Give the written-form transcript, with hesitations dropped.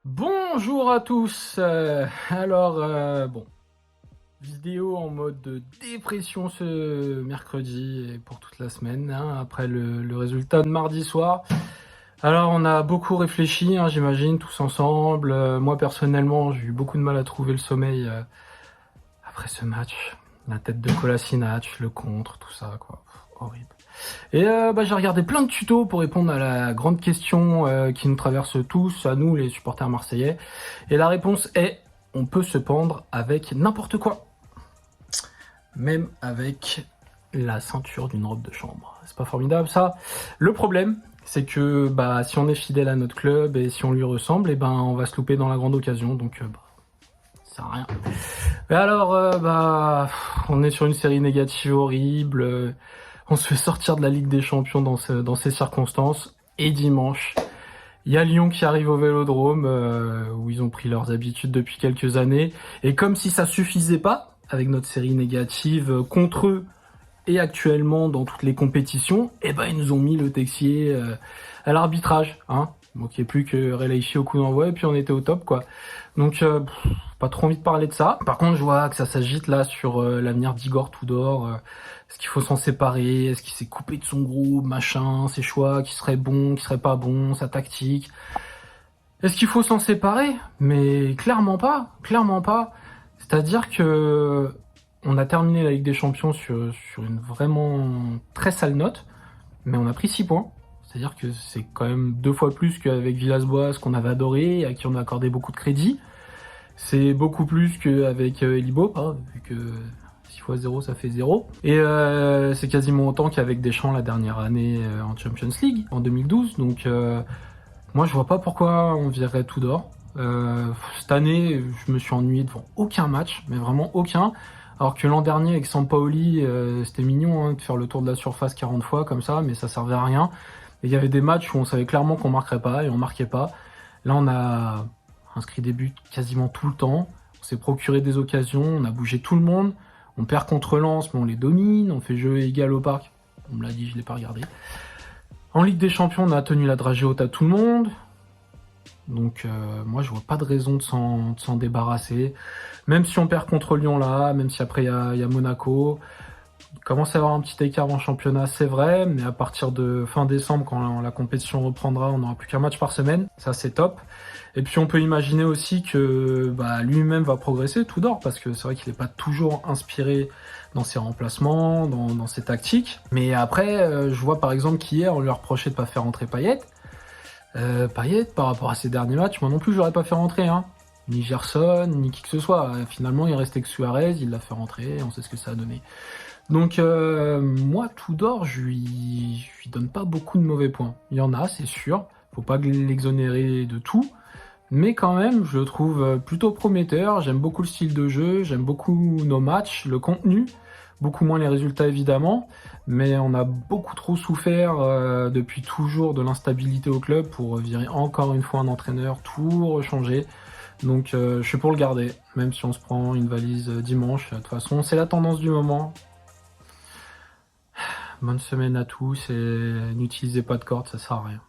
Bonjour à tous. Bon, vidéo en mode de dépression ce mercredi et pour toute la semaine, hein, après le résultat de mardi soir. Alors, on a beaucoup réfléchi, hein, j'imagine, tous ensemble. Moi, personnellement, j'ai eu beaucoup de mal à trouver le sommeil après ce match. La tête de Kolasinac, le contre, tout ça, quoi. Horrible. Et j'ai regardé plein de tutos pour répondre à la grande question qui nous traverse tous, à nous les supporters marseillais. Et la réponse est, on peut se pendre avec n'importe quoi. Même avec la ceinture d'une robe de chambre. C'est pas formidable ça? Le problème, c'est que si on est fidèle à notre club et si on lui ressemble, on va se louper dans la grande occasion. Donc ça sert à rien. Et alors, on est sur une série négative horrible. On se fait sortir de la Ligue des Champions dans ces circonstances. Et dimanche, il y a Lyon qui arrive au Vélodrome, où ils ont pris leurs habitudes depuis quelques années. Et comme si ça suffisait pas, avec notre série négative contre eux et actuellement dans toutes les compétitions, ils nous ont mis le Texier à l'arbitrage. Hein. Il manquait plus que Relaychi au coup d'envoi et puis on était au top, quoi. Donc, pas trop envie de parler de ça. Par contre, je vois que ça s'agite là sur l'avenir d'Igor Tudor. Est-ce qu'il faut s'en séparer? Est-ce qu'il s'est coupé de son groupe, machin, ses choix, qui serait bon, qui serait pas bon, sa tactique? Est-ce qu'il faut s'en séparer? Mais clairement pas, clairement pas. C'est-à-dire que on a terminé la Ligue des Champions sur une vraiment très sale note, mais on a pris 6 points. C'est-à-dire que c'est quand même 2 fois plus qu'avec Villas-Boas, qu'on avait adoré, à qui on a accordé beaucoup de crédit. C'est beaucoup plus qu'avec Elibo, hein, vu que 6 fois 0, ça fait 0. Et c'est quasiment autant qu'avec Deschamps la dernière année en Champions League, en 2012. Donc moi, je vois pas pourquoi on virerait Tudor. Cette année, je me suis ennuyé devant aucun match, mais vraiment aucun. Alors que l'an dernier, avec Sampaoli, c'était mignon hein, de faire le tour de la surface 40 fois comme ça, mais ça servait à rien. Et il y avait des matchs où on savait clairement qu'on marquerait pas et on marquait pas. Là, on a inscrit des buts quasiment tout le temps. On s'est procuré des occasions, on a bougé tout le monde. On perd contre Lens, mais on les domine. On fait jeu égal au parc. On me l'a dit, je l'ai pas regardé. En Ligue des Champions, on a tenu la dragée haute à tout le monde. Donc moi, je vois pas de raison de s'en débarrasser. Même si on perd contre Lyon là, même si après il y a Monaco. Il commence à y avoir un petit écart en championnat, c'est vrai, mais à partir de fin décembre, quand la compétition reprendra, on n'aura plus qu'un match par semaine. Ça, c'est top. Et puis, on peut imaginer aussi que lui-même va progresser, Tudor, parce que c'est vrai qu'il n'est pas toujours inspiré dans ses remplacements, dans ses tactiques. Mais après, je vois par exemple qu'hier, on lui reprochait de pas faire rentrer Payet. Payet, par rapport à ses derniers matchs, moi non plus, j'aurais pas fait rentrer. Hein. Ni Gerson, ni qui que ce soit. Finalement, il restait que Suarez, il l'a fait rentrer, on sait ce que ça a donné. Donc moi, Tudor, je lui donne pas beaucoup de mauvais points. Il y en a, c'est sûr. Faut pas l'exonérer de tout. Mais quand même, je le trouve plutôt prometteur. J'aime beaucoup le style de jeu, j'aime beaucoup nos matchs, le contenu. Beaucoup moins les résultats évidemment. Mais on a beaucoup trop souffert depuis toujours de l'instabilité au club pour virer encore une fois un entraîneur, tout rechanger. Donc je suis pour le garder, même si on se prend une valise dimanche. De toute façon, c'est la tendance du moment. Bonne semaine à tous et n'utilisez pas de corde, ça sert à rien.